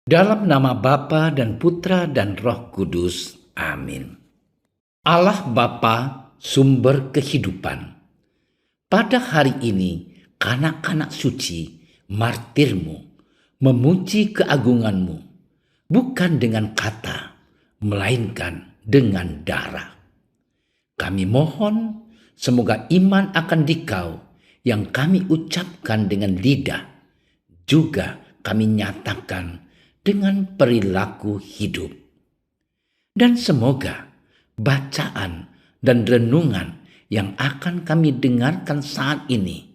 Dalam nama Bapa dan Putra dan Roh Kudus. Amin. Allah Bapa, sumber kehidupan. Pada hari ini, kanak-kanak suci, martirmu, memuji keagunganmu, bukan dengan kata, melainkan dengan darah. Kami mohon, semoga iman akan Dikau yang kami ucapkan dengan lidah, juga kami nyatakan dengan perilaku hidup. Dan semoga bacaan dan renungan yang akan kami dengarkan saat ini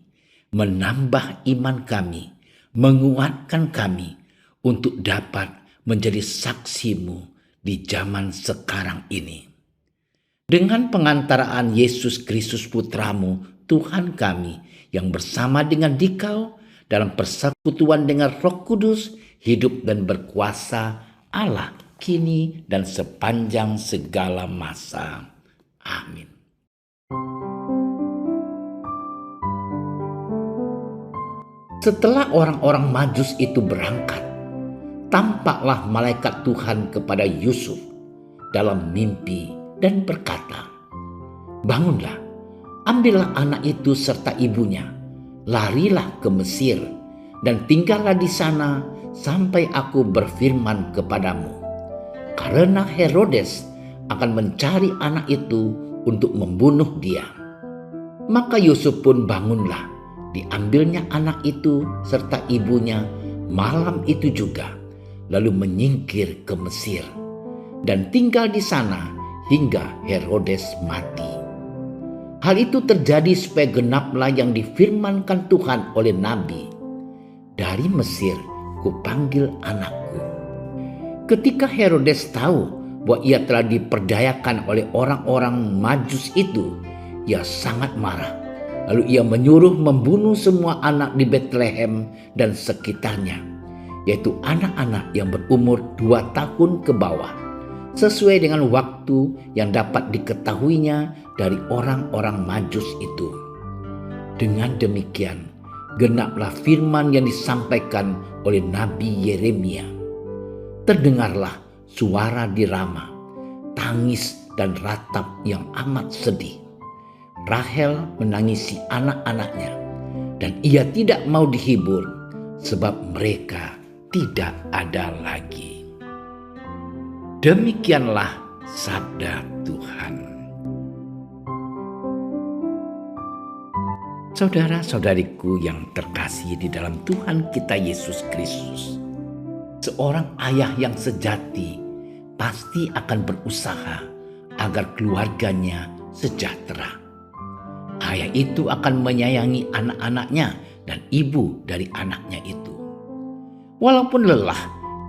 menambah iman kami, menguatkan kami untuk dapat menjadi saksimu di zaman sekarang ini. Dengan pengantaraan Yesus Kristus Putramu, Tuhan kami, yang bersama dengan Dikau dalam persekutuan dengan Roh Kudus, hidup dan berkuasa Allah kini dan sepanjang segala masa. Amin. Setelah orang-orang Majus itu berangkat, tampaklah malaikat Tuhan kepada Yusuf dalam mimpi dan berkata, "Bangunlah, ambillah anak itu serta ibunya, larilah ke Mesir, dan tinggallah di sana sampai aku berfirman kepadamu. Karena Herodes akan mencari anak itu untuk membunuh dia." Maka Yusuf pun bangunlah, diambilnya anak itu serta ibunya malam itu juga, lalu menyingkir ke Mesir, dan tinggal di sana hingga Herodes mati. Hal itu terjadi supaya genaplah yang difirmankan Tuhan oleh Nabi, "Dari Mesir kupanggil anakku." Ketika Herodes tahu bahwa ia telah diperdayakan oleh orang-orang Majus itu, ia sangat marah. Lalu ia menyuruh membunuh semua anak di Betlehem dan sekitarnya, yaitu anak-anak yang berumur 2 tahun ke bawah, sesuai dengan waktu yang dapat diketahuinya dari orang-orang Majus itu. Dengan demikian, genaplah firman yang disampaikan oleh Nabi Yeremia. Terdengarlah suara di Rama, tangis dan ratap yang amat sedih. Rahel menangisi anak-anaknya, dan ia tidak mau dihibur, sebab mereka tidak ada lagi. Demikianlah sabda Tuhan. Saudara-saudariku yang terkasih di dalam Tuhan kita Yesus Kristus, seorang ayah yang sejati pasti akan berusaha agar keluarganya sejahtera. Ayah itu akan menyayangi anak-anaknya dan ibu dari anaknya itu. Walaupun lelah,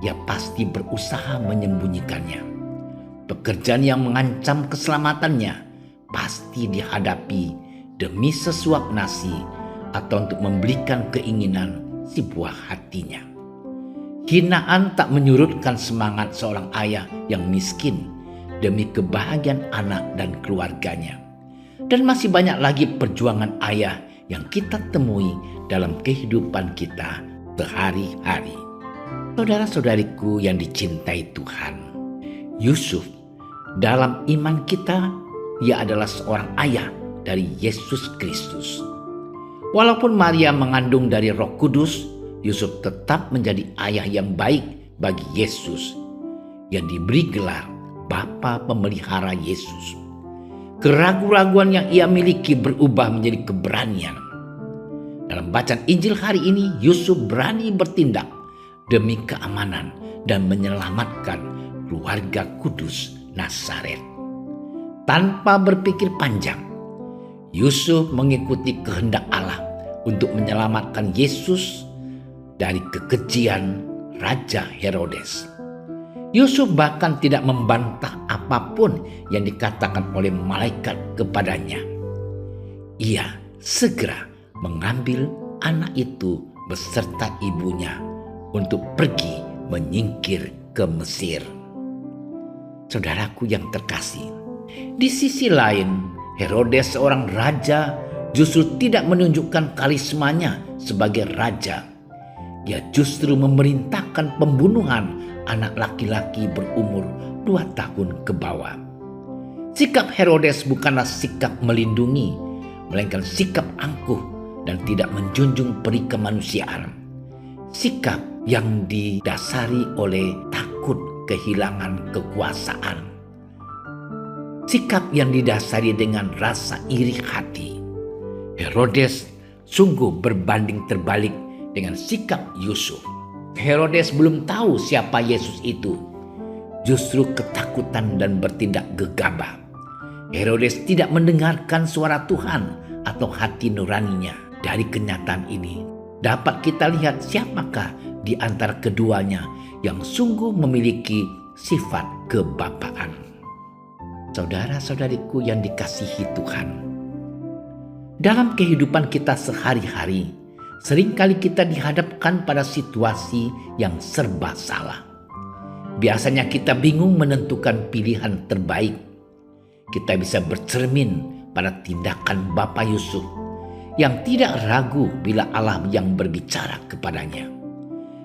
ia pasti berusaha menyembunyikannya. Pekerjaan yang mengancam keselamatannya pasti dihadapi demi sesuap nasi atau untuk membelikan keinginan si buah hatinya. Hinaan tak menyurutkan semangat seorang ayah yang miskin demi kebahagiaan anak dan keluarganya. Dan masih banyak lagi perjuangan ayah yang kita temui dalam kehidupan kita sehari-hari. Saudara-saudariku yang dicintai Tuhan, Yusuf dalam iman kita, ia adalah seorang ayah dari Yesus Kristus. Walaupun Maria mengandung dari Roh Kudus, Yusuf tetap menjadi ayah yang baik bagi Yesus, yang diberi gelar Bapa Pemelihara Yesus. Keraguan-raguan yang ia miliki berubah menjadi keberanian. Dalam bacaan Injil hari ini, Yusuf berani bertindak demi keamanan dan menyelamatkan keluarga kudus Nazaret. Tanpa berpikir panjang, Yusuf mengikuti kehendak Allah untuk menyelamatkan Yesus dari kekejian Raja Herodes. Yusuf bahkan tidak membantah apapun yang dikatakan oleh malaikat kepadanya. Ia segera mengambil anak itu beserta ibunya untuk pergi menyingkir ke Mesir. Saudaraku yang terkasih, di sisi lain, Herodes seorang raja justru tidak menunjukkan karismanya sebagai raja. Ia justru memerintahkan pembunuhan anak laki-laki berumur 2 tahun ke bawah. Sikap Herodes bukanlah sikap melindungi, melainkan sikap angkuh dan tidak menjunjung peri kemanusiaan. Sikap yang didasari oleh takut kehilangan kekuasaan. Sikap yang didasari dengan rasa iri hati. Herodes sungguh berbanding terbalik dengan sikap Yusuf. Herodes belum tahu siapa Yesus itu, justru ketakutan dan bertindak gegabah. Herodes tidak mendengarkan suara Tuhan atau hati nuraninya. Dari kenyataan ini dapat kita lihat siapakah di antara keduanya yang sungguh memiliki sifat kebapaan. Saudara-saudariku yang dikasihi Tuhan, dalam kehidupan kita sehari-hari, seringkali kita dihadapkan pada situasi yang serba salah. Biasanya kita bingung menentukan pilihan terbaik. Kita bisa bercermin pada tindakan Bapak Yusuf yang tidak ragu bila Allah yang berbicara kepadanya.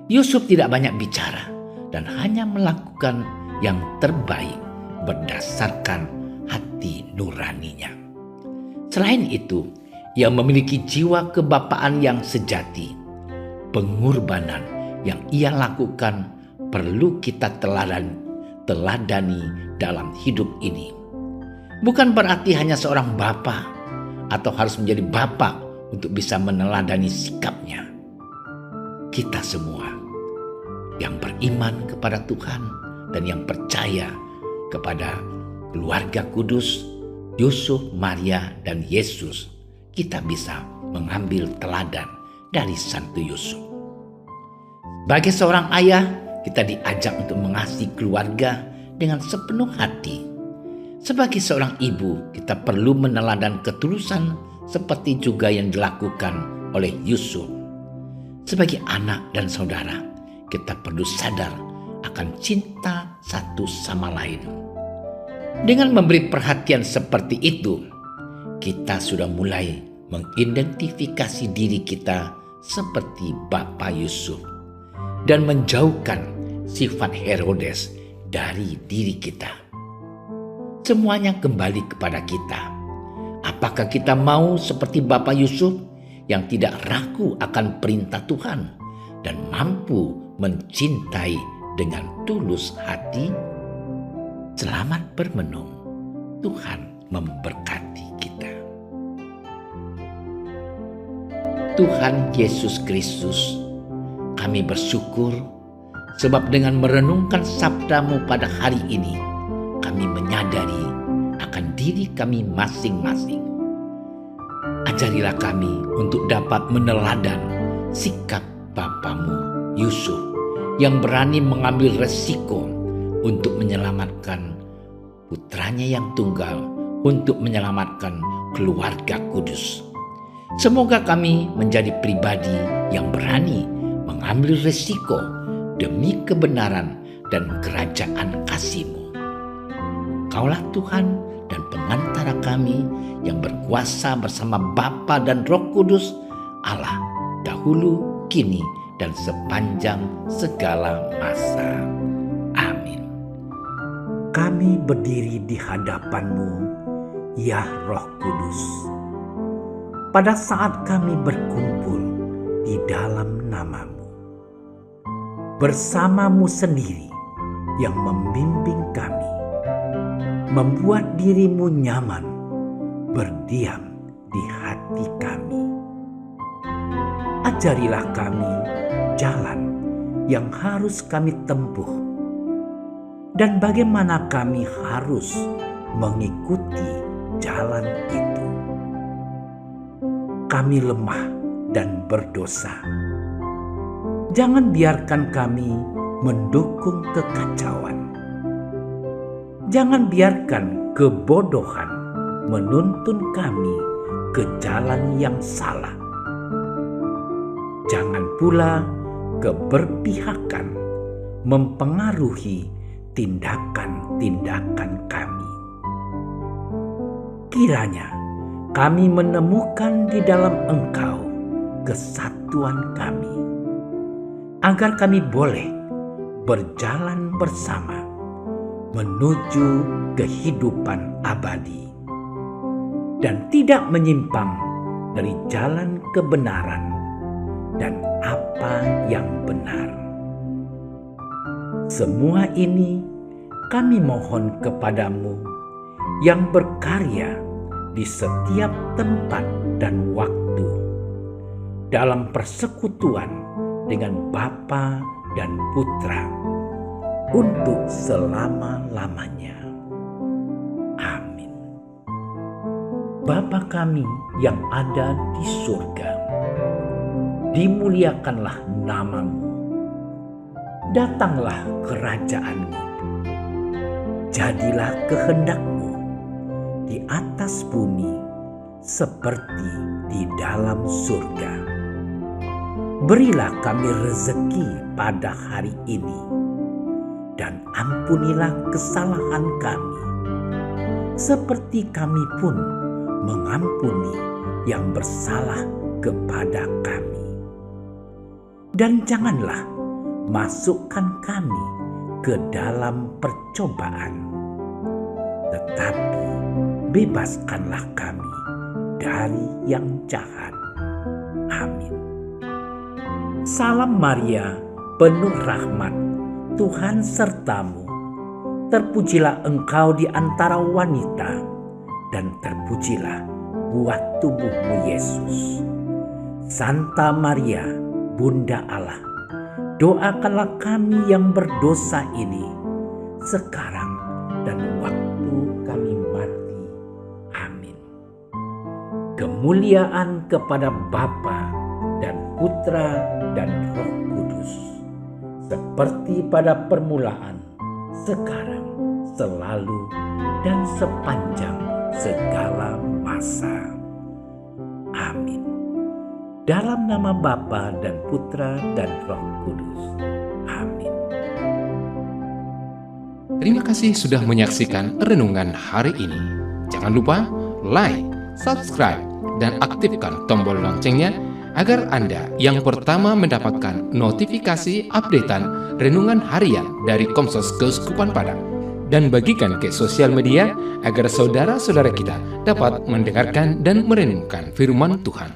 Yusuf tidak banyak bicara dan hanya melakukan yang terbaik berdasarkan hati nuraninya. Selain itu, ia memiliki jiwa kebapaan yang sejati. Pengorbanan yang ia lakukan perlu kita teladani dalam hidup ini. Bukan berarti hanya seorang bapa atau harus menjadi bapa untuk bisa meneladani sikapnya. Kita semua yang beriman kepada Tuhan dan yang percaya kepada keluarga kudus Yusuf, Maria, dan Yesus, kita bisa mengambil teladan dari Santo Yusuf. Sebagai seorang ayah, kita diajak untuk mengasihi keluarga dengan sepenuh hati. Sebagai seorang ibu, kita perlu meneladan ketulusan seperti juga yang dilakukan oleh Yusuf. Sebagai anak dan saudara, kita perlu sadar akan cinta satu sama lain. Dengan memberi perhatian seperti itu, kita sudah mulai mengidentifikasi diri kita seperti Bapak Yusuf dan menjauhkan sifat Herodes dari diri kita. Semuanya kembali kepada kita. Apakah kita mau seperti Bapak Yusuf yang tidak ragu akan perintah Tuhan dan mampu mencintai dengan tulus hati? Selamat bermenung. Tuhan memberkati kita. Tuhan Yesus Kristus, kami bersyukur sebab dengan merenungkan sabda-Mu pada hari ini, kami menyadari akan diri kami masing-masing. Ajarilah kami untuk dapat meneladan sikap Bapamu Yusuf yang berani mengambil resiko untuk menyelamatkan putranya yang tunggal, untuk menyelamatkan keluarga kudus. Semoga kami menjadi pribadi yang berani mengambil resiko demi kebenaran dan kerajaan kasih-Mu. Kaulah Tuhan dan pengantara kami yang berkuasa bersama Bapa dan Roh Kudus, Allah dahulu, kini, dan sepanjang segala masa. Amin. Kami berdiri di hadapan-Mu, ya Roh Kudus. Pada saat kami berkumpul di dalam nama-Mu, bersama-Mu sendiri yang membimbing kami, membuat diri-Mu nyaman berdiam di hati kami. Ajarilah kami jalan yang harus kami tempuh dan bagaimana kami harus mengikuti jalan itu. Kami lemah dan berdosa. Jangan biarkan kami mendukung kekacauan. Jangan biarkan kebodohan menuntun kami ke jalan yang salah. Jangan pula keberpihakan mempengaruhi tindakan-tindakan kami. Kiranya kami menemukan di dalam Engkau kesatuan kami, agar kami boleh berjalan bersama menuju kehidupan abadi dan tidak menyimpang dari jalan kebenaran dan apa yang benar. Semua ini kami mohon kepadamu yang berkarya di setiap tempat dan waktu dalam persekutuan dengan Bapa dan Putra untuk selama-lamanya. Amin. Bapa kami yang ada di surga, dimuliakanlah namamu. Datanglah kerajaan-Mu. Jadilah kehendak-Mu di atas bumi seperti di dalam surga. Berilah kami rezeki pada hari ini, dan ampunilah kesalahan kami, seperti kami pun mengampuni yang bersalah kepada kami. Dan janganlah masukkan kami ke dalam percobaan, tetapi bebaskanlah kami dari yang jahat. Amin. Salam Maria, penuh rahmat, Tuhan sertamu. Terpujilah engkau di antara wanita, dan terpujilah buah tubuhmu Yesus. Santa Maria, Bunda Allah, doakanlah kami yang berdosa ini, sekarang dan waktu kami mati. Amin. Kemuliaan kepada Bapa dan Putra dan Roh Kudus, seperti pada permulaan, sekarang, selalu, dan sepanjang segala masa. Amin. Dalam nama Bapa dan Putra dan Roh Kudus. Amin. Terima kasih sudah menyaksikan renungan hari ini. Jangan lupa like, subscribe, dan aktifkan tombol loncengnya agar Anda yang pertama mendapatkan notifikasi updatean renungan harian dari Komsos Keuskupan Padang. Dan bagikan ke sosial media agar saudara-saudara kita dapat mendengarkan dan merenungkan firman Tuhan.